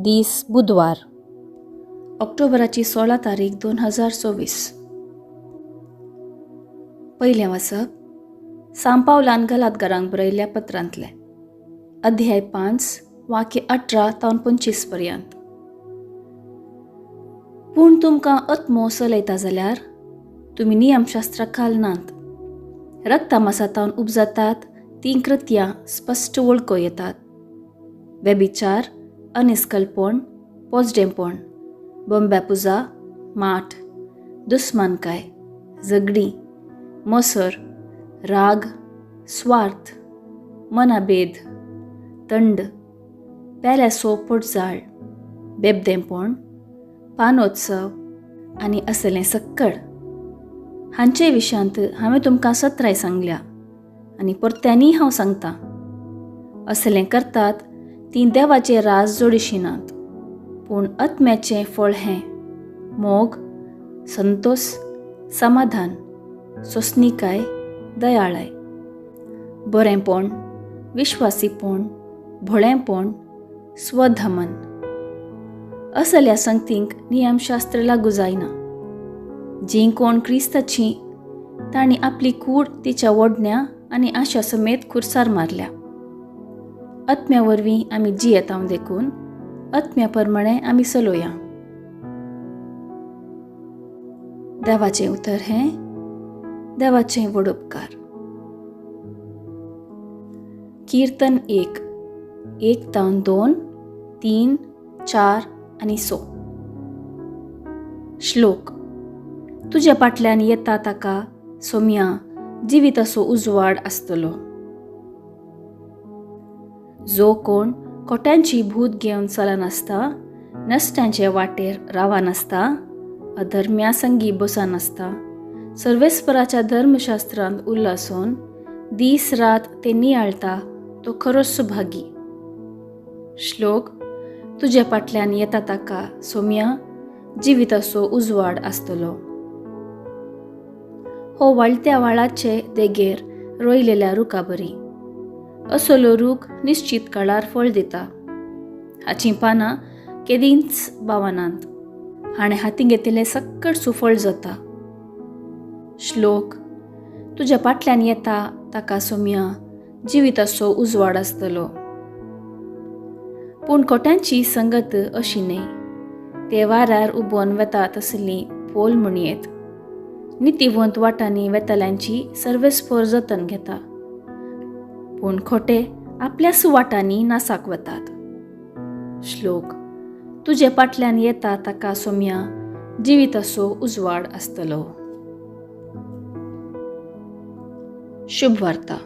दीस बुधवार, ऑक्टोबराची 16 तारीख 2024. पयलें वाचप सांत पावलान गलातकारांक बरयल्ल्या पत्रांतलें, अध्याय 5 वाक्य 18 ते 25 पर्यंत. पूण तुमकां आत्मो चलयता जाल्यार तुमी नियमशास्त्रा खाल नात. रक्तमांसांतल्यान उपजतात तीं कृत्यां स्पश्ट वळखूं येतात: व्यभिचार, अनिस्कलपण, पोजडेंपण, बोंब्यापुजा, माठ, दुस्मानकाय, झगडी, मोसर, राग, स्वार्थ, मनाभेद, तंड, पेल्यासो पोटजाळ, बेबदेपण, पानोत्सव आनी असलें सक्कळ. हांचे विशांत हांवें तुमकां सत्राय सांगल्या आनी परत्यांनी हांव सांगतां. असलें करतात तीं देवाचें राज जोडिशिनात. पूण आत्म्याचें फळ हें: मोग, संतोष, समाधान, सोंसणीकाय, दयाळाय, बरेंपण, विश्वासीपण, भोळेंपण, स्वधमन. असल्या संगतींक नियमशास्त्र लागू जायना. जीं कोण क्रिस्ताचीं तांणी आपली कूड तिच्या ओडण्या आनी आशा समेत खुर्सार मारल्या. आत्म्या वरवीं आमी जियेतांव देखून आत्म्या प्रमाणें आमी चलोया. देवाचें उतर हें: देवाचें व्हड उपकार. कीर्तन 1, 1-2, 3, 4 आनी 6. श्लोक: तुज्या फाटल्यान येता ताका सोम्या जिवीत असो उजवाड आसतलो. जो कोण खोट्यांची भूत घेवन चलनासता, नश्टांचे वाटेर रावानासता, अधर्म्या संगी बसनासता, सर्वेस्पराच्या धर्मशास्त्रांत उल्हासून दीस रात ते नियाळता, तो खरोच सुभागी. श्लोक: तुज्या फाटल्यान येता ताका सोम्या जिवीत असो उजवाड आसतलो. हो वाळत्या वाळाचे देगेर रोयलेल्या रुखा बरी. असलो रूख निश्चित काळार फळ दिता. हाचीं पानां केदींच बावनांत. हाणें हातीं घेतिल्लें सक्कळ सुफळ जाता. श्लोक: तुज्या फाटल्यान येता ताका सोम्या जिवीत असो उजवाड आसतलो. पूण खोट्यांची संगत अशी न्हय. ते वाऱ्यार उबोन वेता तसलीं पोल म्हणयेत. नितीवंत वाटांनी वेतल्यांची सर्वेस्पर जतन घेता. पूण खोटे आपल्या सुवाटांनी नासाक वतात. श्लोक: तुजे फाटल्यान येता ताका सोम्या जिवीत असो उजवाड आसतलो. शुभ वार्ता.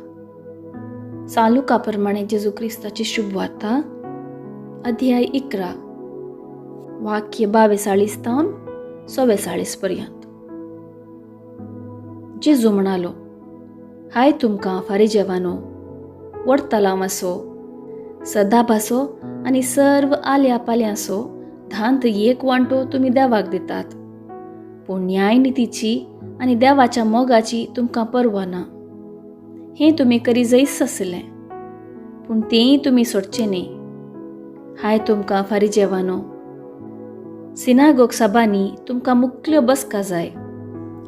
सांत लुका प्रमाणे जेजू क्रिस्ताची शुभ वार्ता, अध्याय 11 वाक्य 42-44 पर्यंत. जेजू म्हणालो: हाय तुमकां फारिजेवानो, वडतलाव आसो, सदाभासो आनी सर्व आल्या पाल्यांचो धांत एक वांटो तुमी देवाक दितात. पूण न्याय नितीची आनी देवाच्या मोगाची तुमकां पर्वा ना. हें तुमी करी जैस आसलें, पूण तेंय तुमी सोडचें न्ही. हाय तुमकां फारिजेवानो, सिनागोग सभांनी तुमकां मुख्ल्यो बसका जाय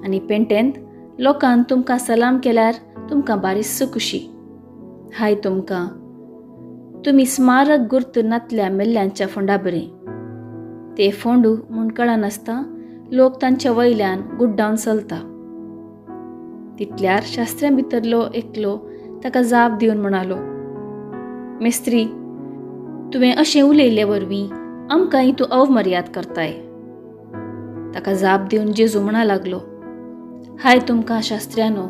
आनी पेंटेंत लोकांन तुमकां सलाम केल्यार तुमकां बारीस खुशी. हाय तुमकां, तुमी स्मारक गुर्त नातल्या मेल्ल्यांच्या फोंडा बरी. ते फोंडू म्हूण कळनासता लोक तांच्या वयल्यान गुड्डावन चलता. तितल्यार शास्त्र्यां भितरलो एकलो ताका जाप दिवन म्हणालो: मेस्त्री, तुवें अशें उलयल्ले वरवीं आमकांय तूं अवमर्याद करताय. ताका जाप दिवन जेजू म्हणा लागलो: हाय तुमकां शास्त्र्यानो,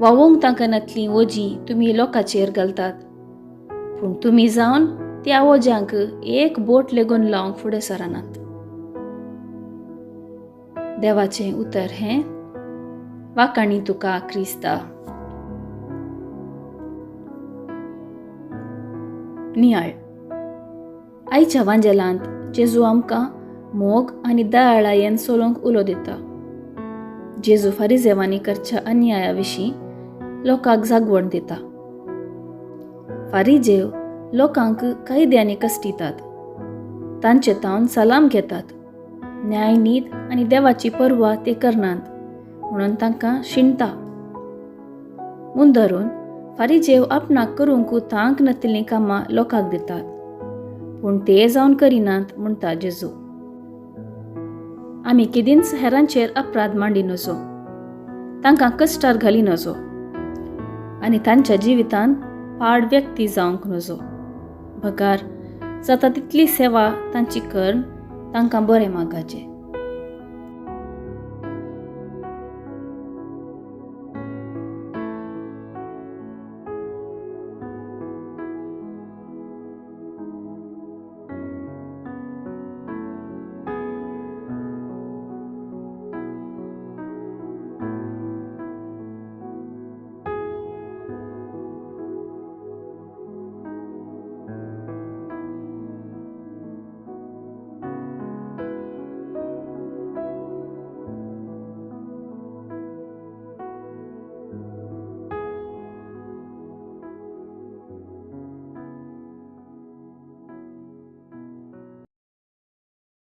वावोंक तांकां नातलीं वोजीं तुमी लोकांचेर घालतात. पूण तुमी जावन त्या वोज्यांक एक बोट लेगून लावंक फुडें सरनात. देवाचें उतर हें: वाकाणी तुका क्रिस्ता. नियाळ. आयच्या वांजेलांत जेजू आमकां मोग आनी दयाळायेन चलोवंक उलो दिता. जेजू फारिजेवांनी करच्या अन्याया विशीं लोकांक जागवण दिता. फारिजेव लोकांक कैद्यांनी कस्टितात. तांचे तावन सलाम घेतात. न्याय नीत आनी देवाची पर्वा ते करनात म्हणून तांकां शिणटा. म्हूण धरून फारीजेव आपणाक करूंकू तांक नातिल्लीं कामां लोकांक दितात, पूण ते जावन करिनात म्हणटा जेजू. आमी केदींच हेरांचेर अपराध मांडी नजो, तांकां कश्टार घाली नजो आनी तांच्या जिवितांत पाड व्यक्ती जावंक नजो. भकार जाता तितली सेवा तांची करून तांकां बरें मागचें.